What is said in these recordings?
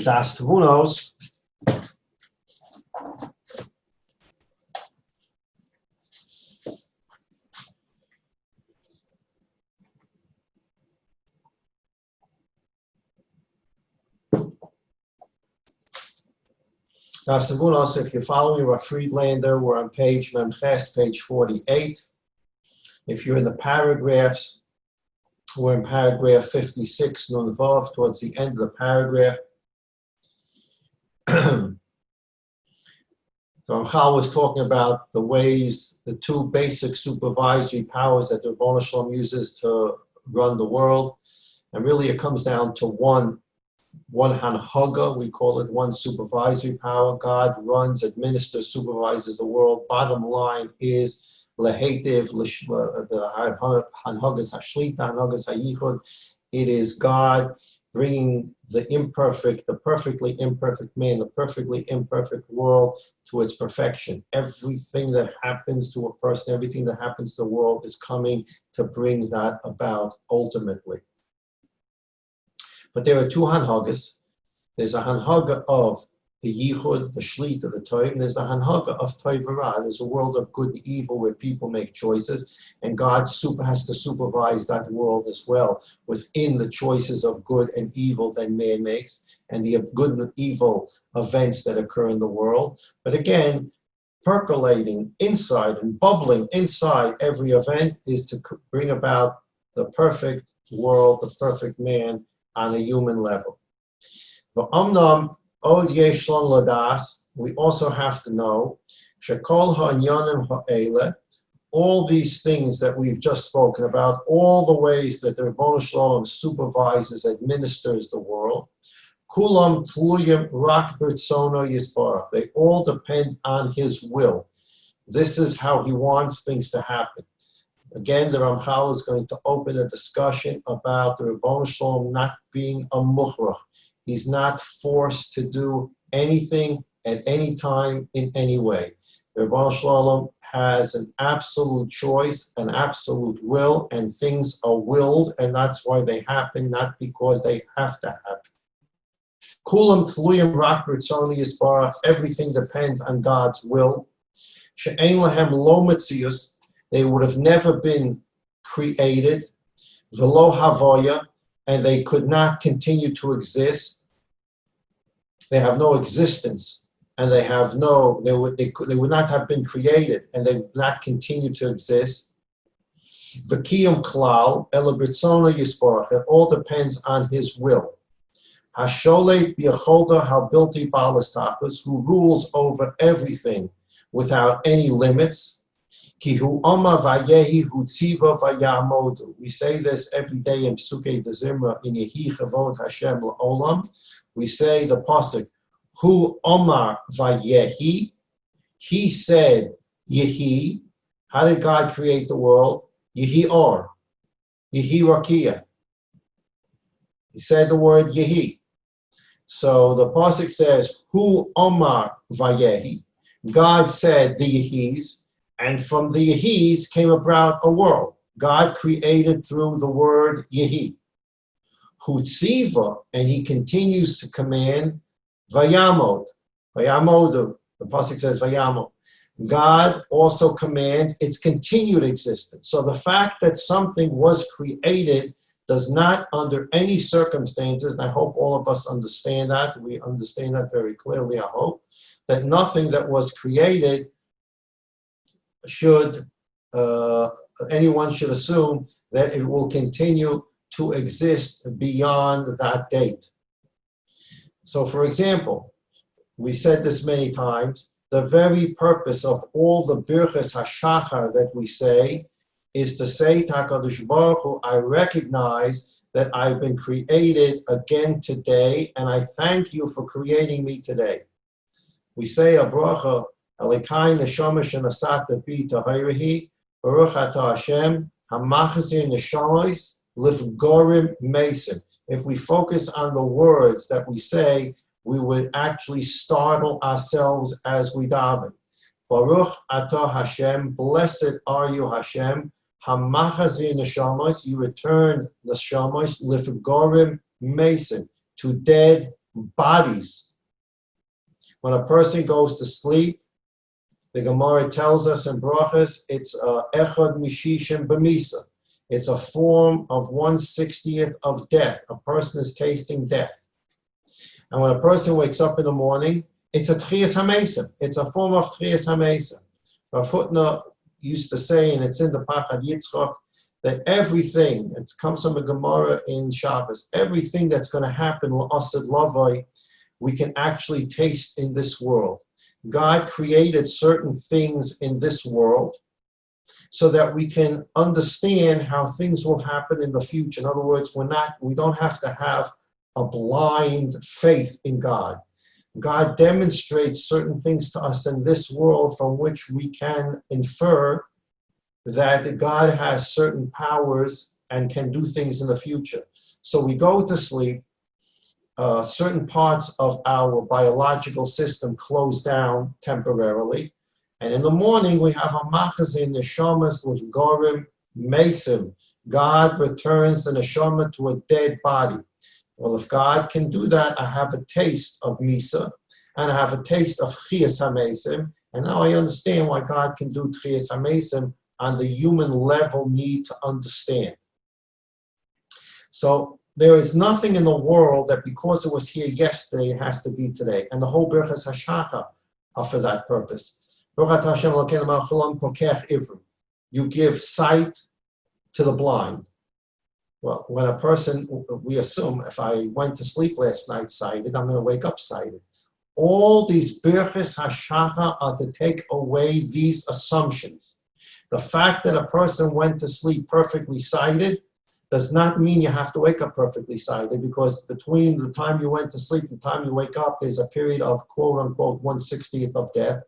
Daas Tevunos. Daas Tevunos, if you're following a Friedlander, we're on page Memches, page 48. If you're in the paragraphs, we're in paragraph 56, Nun Vav, towards the end of the paragraph. Ramchal was talking about the ways, the two basic supervisory powers that the Ribono Shel Olam uses to run the world. And really it comes down to one hanhaga, we call it one supervisory power. God runs, administers, supervises the world. Bottom line is lehetiv, the hanhagas hashlita, hanhagas hayichud. It is God bringing the perfectly imperfect man, the perfectly imperfect world to its perfection. Everything that happens to a person, everything that happens to the world is coming to bring that about ultimately. But there are two hanhagas. There's a hanhaga of the yichud, the shlita, the toiv, and there's a hanhaga of toiv v'ra. There's a world of good and evil where people make choices, and God has to supervise that world as well within the choices of good and evil that man makes, and the good and evil events that occur in the world. But again, percolating inside and bubbling inside every event is to bring about the perfect world, the perfect man on a human level. But Od yesh lon ladas, we also have to know, shekol ha'inyanim ha'ele, all these things that we've just spoken about, all the ways that the Ribono Shel Olam supervises, administers the world, kulam tluyim rak b'ritzono yisbarach, they all depend on his will. This is how he wants things to happen. Again, the Ramchal is going to open a discussion about the Ribono Shel Olam not being a mukhrach. He's not forced to do anything at any time in any way. The Ribono Shel Olam has an absolute choice, an absolute will, and things are willed, and that's why they happen, not because they have to happen. Kulam tluyim rak b'ritzono yisbarach, everything depends on God's will. She'ein lahem lo metzius, they would have never been created, v'lo havoya, and they could not continue to exist. They have no existence, and they would not have been created, and they would not continue to exist. V'kiyum klal ela b'ritzono yisbarach, it all depends on his will. Hasholeit b'yacholda habilti balastakus, who rules over everything without any limits. Kihu Oma Vayehi Hutziva Vayamodu. We say this every day in Psukei de Zimra in Yehi Chavod Hashem La'olam. We say the pasuk, Hu Omar Vayehi. He said Yehi. How did God create the world? Yehi Or. Yehi Rakia. He said the word Yehi. So the pasuk says, Hu Omar Vayehi. God said the Yehis. And from the Yehis came about a world. God created through the word Yehi. Hutziva, and he continues to command, Vayamod. Vayamodu, the pasuk says Vayamod. God also commands its continued existence. So the fact that something was created does not, under any circumstances, and I hope all of us understand that, we understand that very clearly, I hope, that nothing that was created anyone should assume that it will continue to exist beyond that date. So for example, we said this many times, the very purpose of all the birchas hashachar that we say is to say to HaKadosh Baruch Hu, I recognize that I've been created again today, and I thank you for creating me today. We say a bracha, Alikai neshama shenasata bi tahirihi, Baruch atah Hashem, hamachazir neshamas lifgorim mason. If we focus on the words that we say, we would actually startle ourselves as we daven. Baruch atah Hashem, blessed are you Hashem, hamachazir neshamas, you return neshamas lifgorim mason, to dead bodies. When a person goes to sleep, the Gemara tells us in Brachas, it's echad mishishim b'misa. It's a form of 1/60th of death. A person is tasting death. And when a person wakes up in the morning, it's a tchias hamesim. It's a form of tchias hamesim. Rav Hutner used to say, and it's in the Pachad Yitzchak, that everything, it comes from a Gemara in Shabbos, everything that's going to happen, l'asad lavai, we can actually taste in this world. God created certain things in this world so that we can understand how things will happen in the future. In other words, we don't have to have a blind faith in God. God demonstrates certain things to us in this world from which we can infer that God has certain powers and can do things in the future. So we go to sleep, certain parts of our biological system close down temporarily, and in the morning we have a machazin neshamas with gorim mesim. God returns the neshama to a dead body. Well, if God can do that, I have a taste of Misa, and I have a taste of Chias HaMesim, and now I understand why God can do Chias HaMesim on the human level need to understand. So there is nothing in the world that because it was here yesterday, it has to be today. And the whole Birchas HaShacha are for that purpose. You give sight to the blind. Well, when a person, we assume if I went to sleep last night sighted, I'm going to wake up sighted. All these Birchas HaShacha are to take away these assumptions. The fact that a person went to sleep perfectly sighted does not mean you have to wake up perfectly sighted, because between the time you went to sleep and the time you wake up, there's a period of quote unquote 1/60th of death.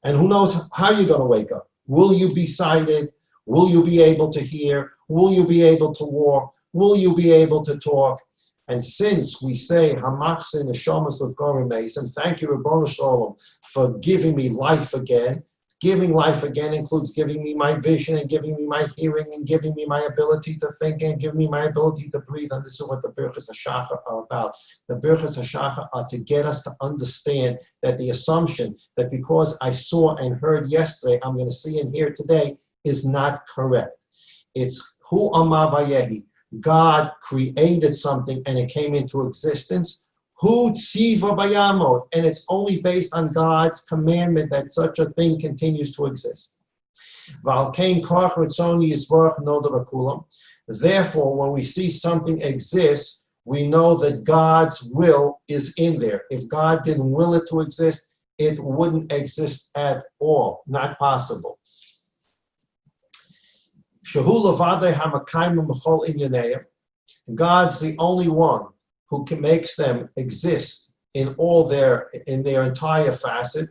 And who knows how you're going to wake up. Will you be sighted? Will you be able to hear? Will you be able to walk? Will you be able to talk? And since we say, Hamachzin Neshamas L'Gorim Mesim, thank you, Ribono Shalom, for giving me life again. Giving life again includes giving me my vision and giving me my hearing and giving me my ability to think and giving me my ability to breathe. And this is what the Birchas HaShacha are about. The Birchas HaShacha are to get us to understand that the assumption that because I saw and heard yesterday, I'm going to see and hear today is not correct. It's Hu Amar Vayehi. God created something and it came into existence. Hu Tziva Bayamot, and it's only based on God's commandment that such a thing continues to exist. Therefore, when we see something exists, we know that God's will is in there. If God didn't will it to exist, it wouldn't exist at all. Not possible. God's the only one who can makes them exist in their entire facet,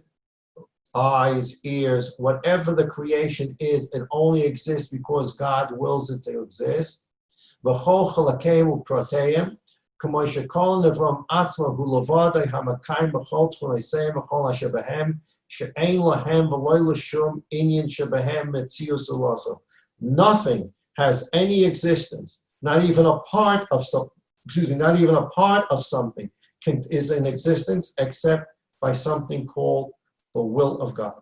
eyes, ears, whatever the creation is, it only exists because God wills it to exist. Nothing has any existence, not even a part of something is in existence except by something called the will of God.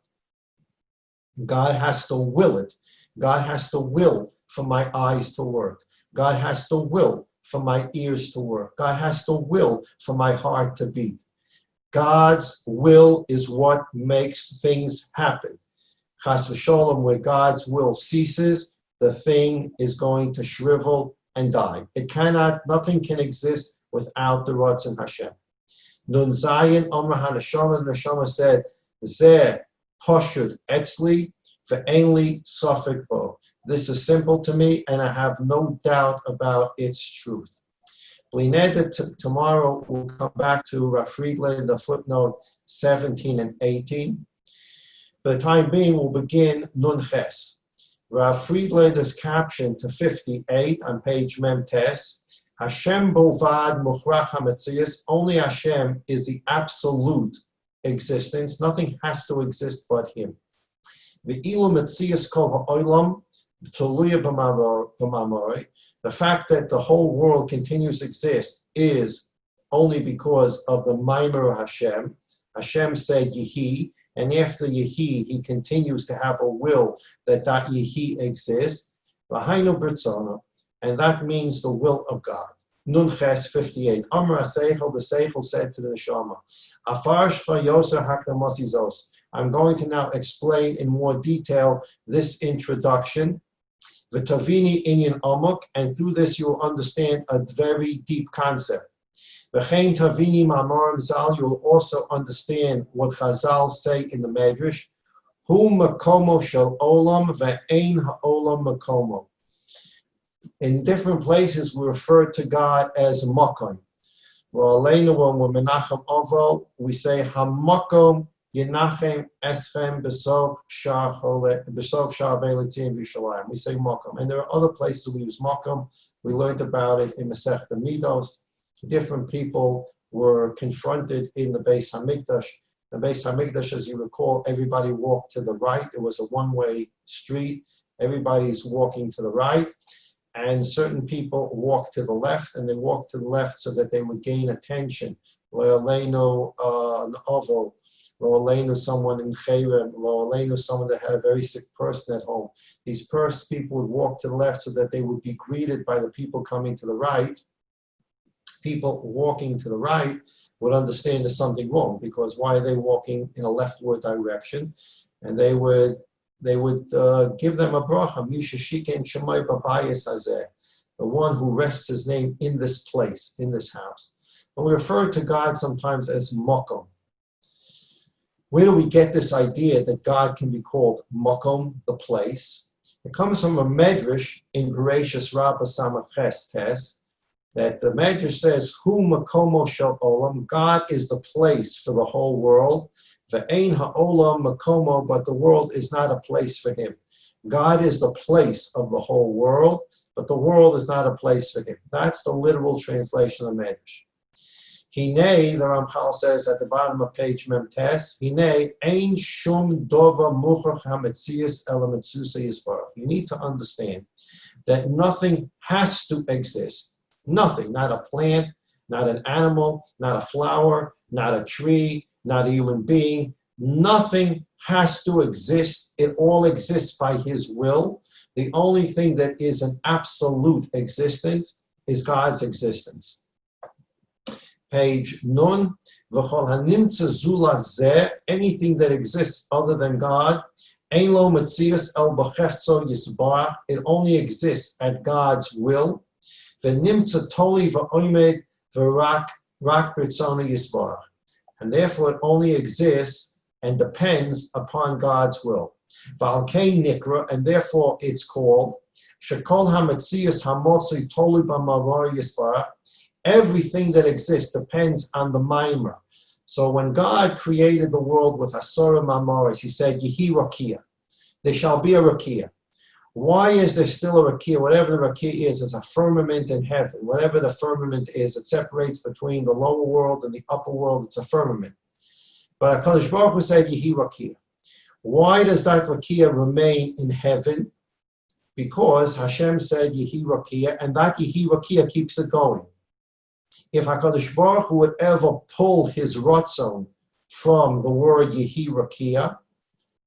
God has to will it. God has to will for my eyes to work. God has to will for my ears to work. God has to will for my heart to beat. God's will is what makes things happen. Chas v'sholom, where God's will ceases, the thing is going to shrivel and die. Nothing can exist without the Ratzon Hashem. Nun Zayin Omra HaNeshama, the Neshama said, Zeh Poshut Etzli Ve'enli Safek Bo. This is simple to me, and I have no doubt about its truth. Tomorrow we'll come back to Rav Friedlander, the footnote 17 and 18. For the time being, we'll begin Nun Ches. Rav Friedlander's caption to 58 on page Mem Tes, Hashem Bovad Mukhrach HaMetzias, only Hashem is the absolute existence. Nothing has to exist but Him. Ve'ilu Metzias Kol Ha'olam, Toluya B'mamorei, the fact that the whole world continues to exist is only because of the Maimer Hashem. Hashem said Yehi, and after Yehi, he continues to have a will that Yehi exists. V'hainu b'rtzono, and that means the will of God. Nun Ches 58. Amar HaSeichel, the Seichel said to the Neshama, Afar shcha yoser hakdamosizos. I'm going to now explain in more detail this introduction. V'tavini inyan amok, and through this you will understand a very deep concept. V'chein tavini ma'amarim zal, you will also understand what Chazal say in the Medrash. Hu makomo shel olam ve'ein ha'olam makomo. In different places we refer to God as makom. Well, when we're menachem oval, we say hamakom Yenachem Eschem Besok Shah Velitzim Vishalayim. We say Mokum. And there are other places we use Mokum. We learned about it in Masech Midos. Different people were confronted in the Beis Hamikdash. The Beis Hamikdash, as you recall, everybody walked to the right. It was a one-way street. Everybody's walking to the right. And certain people walked to the left, and they walked to the left so that they would gain attention. Le'aleinu Oval. Lo Aleinu, someone in Cherem, Lo Aleinu, someone that had a very sick person at home. These people would walk to the left so that they would be greeted by the people coming to the right. People walking to the right would understand there's something wrong, because why are they walking in a leftward direction? And they would give them a bracha, Misha Shiken Shemai Babayis Hazeh, the one who rests his name in this place, in this house. And we refer to God sometimes as Mokom. Where do we get this idea that God can be called Mokom, the place? It comes from a Medrash in Bereshis Rabbah Samach Ches Tes, that the Medrash says, Hu Makomo Shel Olam, God is the place for the whole world. Ve'ein ha'olam makomo, but the world is not a place for him. God is the place of the whole world, but the world is not a place for him. That's the literal translation of Medrash. Hine, the Ramchal says at the bottom of page Memtes, Hine, ein shum dova muchach hametzias elementsusa yisbarach. You need to understand that nothing has to exist. Nothing, not a plant, not an animal, not a flower, not a tree, not a human being. Nothing has to exist. It all exists by his will. The only thing that is an absolute existence is God's existence. Page Nun, V'chol hanimtza zula zeh, anything that exists other than God, ein lo metzias el b'cheftzo yisbarach, it only exists at God's will. V'nimtza toli v'oimed v'rak b'ritzona yisbarach, and therefore it only exists and depends upon God's will. V'alkei nikra, and therefore it's called shekol hametzias hamotzei toli b'mavar yisbarach. Everything that exists depends on the Maimer. So when God created the world with Asura Mamoris, he said, Yehi Rakia. There shall be a Rakia. Why is there still a Rakia? Whatever the Rakia is a firmament in heaven. Whatever the firmament is, it separates between the lower world and the upper world. It's a firmament. But HaKadosh Baruch Hu said, Yehi Rakia. Why does that Rakia remain in heaven? Because Hashem said, Yehi Rakia, and that Yehi Rakia keeps it going. If HaKadosh Baruch Hu would ever pull his ratzon from the word Yehi Rakia,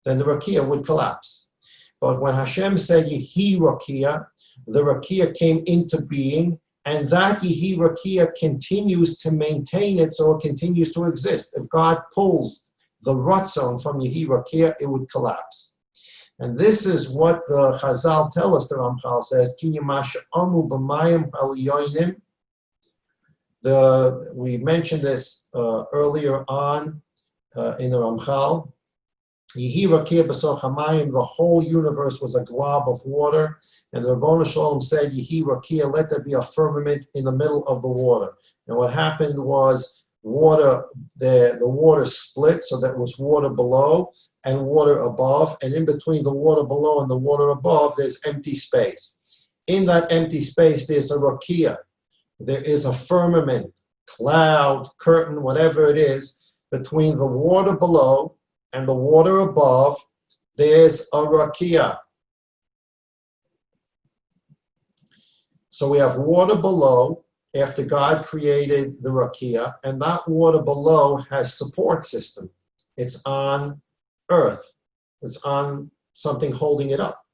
then the Rakia would collapse. But when Hashem said Yehi Rakia, the Rakia came into being, and that Yehi Rakia continues to maintain it, so it continues to exist. If God pulls the ratzon from Yehi Rakia, it would collapse. And this is what the Chazal tell us, the Ramchal says, Kinyamasha Amu B'mayim Aliyoinim. We mentioned this earlier on in the Ramchal. Yehi Rakia B'soch Hamayim, the whole universe was a glob of water, and the Rebbeinu Shalom said, Yehi Rakia, let there be a firmament in the middle of the water. And what happened was the water split, so that was water below and water above, and in between the water below and the water above, there's empty space. In that empty space, there's a Rakia. There is a firmament, cloud, curtain, whatever it is, between the water below and the water above. There's a rakia. So we have water below after God created the rakia, and that water below has support system. It's on earth. It's on something holding it up.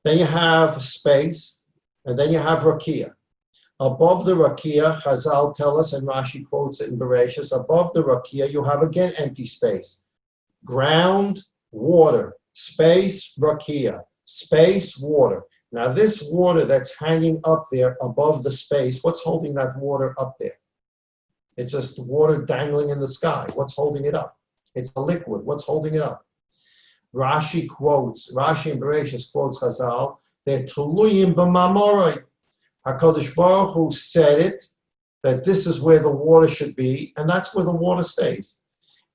Then you have space, and then you have rakia. Above the rakia, Chazal tell us, and Rashi quotes it in Bereshis, above the rakia, you have again empty space. Ground, water, space, rakia, space, water. Now this water that's hanging up there above the space, what's holding that water up there? It's just water dangling in the sky. What's holding it up? It's a liquid. What's holding it up? Rashi and Bereshis quotes Chazal, they're tuluyim b'mamoroi. HaKadosh Baruch Hu said it, that this is where the water should be, and that's where the water stays.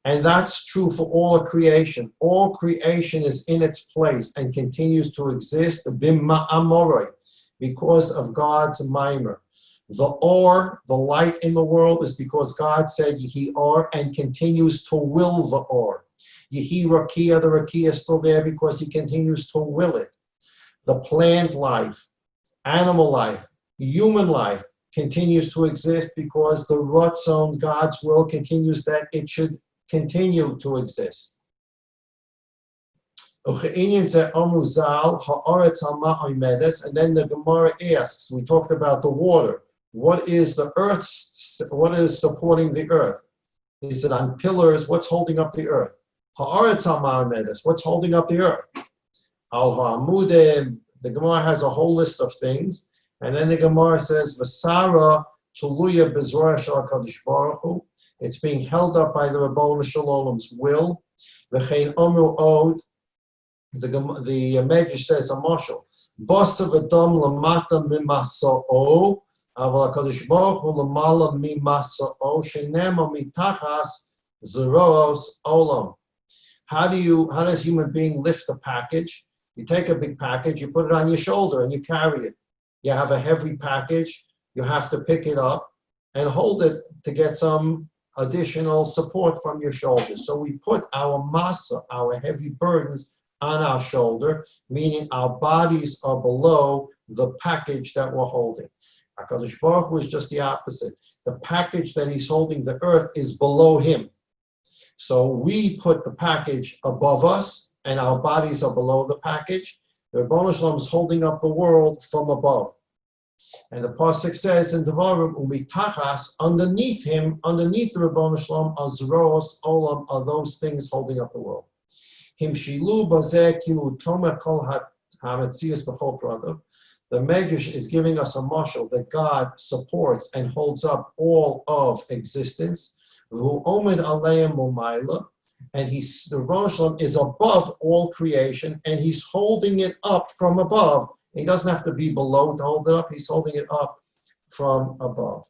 And that's true for all of creation. All creation is in its place and continues to exist b'ma'amoroi, because of God's mimer. The or, the light in the world, is because God said Yehi or and continues to will the or. Yehi rakia, the rakia is still there because he continues to will it. The plant life, animal life, human life continues to exist because the Ratzon, God's will, continues that it should continue to exist. And then the Gemara asks, we talked about the water. What is the earth? What is supporting the earth? Is it on pillars? What's holding up the earth? What's holding up the earth? The Gemara has a whole list of things. And then the Gemara says, Vasara tuluya bezroya shel HaKadosh Baruch Hu. It's being held up by the Ribono Shel Olam's will. V'chein omru od. The Medrash says a mashal. Basa v'dom lamata mimasa'o. Aval HaKadosh Baruch Hu lamala mimasa'o. Shenema mitachas zeroos olam. How does human being lift a package? You take a big package, you put it on your shoulder, and you carry it. You have a heavy package, you have to pick it up and hold it to get some additional support from your shoulders. So we put our masa, our heavy burdens, on our shoulder, meaning our bodies are below the package that we're holding. HaKadosh Baruch Hu is just the opposite. The package that he's holding, the earth, is below him. So we put the package above us, and our bodies are below the package. The Ribono Shel Olam is holding up the world from above. And the pasuk says in Devarim, umitachas, underneath him, underneath the Ribono Shel Olam, azros olam, are those things holding up the world. Himshilu bazeh kilu toma kol hametzias b'chol pradav. The Medrash is giving us a mashal that God supports and holds up all of existence. V'hu omed aleim umayla. And the Ribono Shel Olam is above all creation, and he's holding it up from above. He doesn't have to be below to hold it up. He's holding it up from above.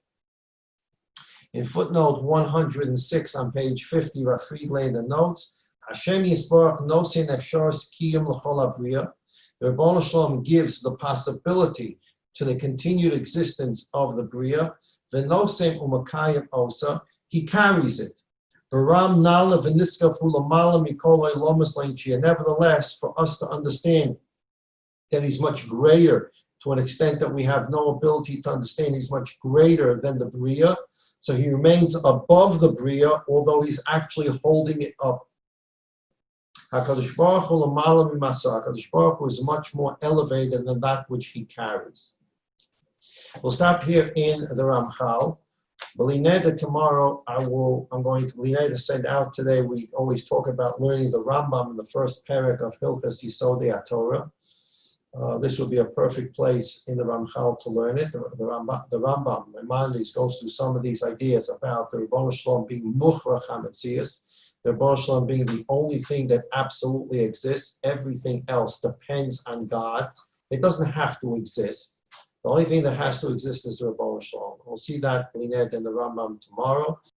In footnote 106 on page 50, Rafid laid the notes. Hashem Yisborach nosin efshars kiyum l'chol abriya. The Ribono Shel Olam gives the possibility to the continued existence of the Bria. V'nosim umakayim osa. He carries it. Nevertheless, for us to understand that he's much greater, to an extent that we have no ability to understand, he's much greater than the Bria. So he remains above the Bria, although he's actually holding it up. HaKadosh Baruch Hu l'mala mimasa. HaKadosh Baruch Hu is much more elevated than that which he carries. We'll stop here in the Ramchal. But Lineda, tomorrow I'm going to Lineda send out today. We always talk about learning the Rambam in the first parak of Hilchos Yisodei HaTorah. This would be a perfect place in the Ramchal to learn it. The Rambam, Maimonides, goes through some of these ideas about the Ribono Shel Olam being Muchrach HaMetzias, the Ribono Shel Olam being the only thing that absolutely exists. Everything else depends on God. It doesn't have to exist. The only thing that has to exist is the Ribono Shel Olam. We'll see that in the Rambam tomorrow.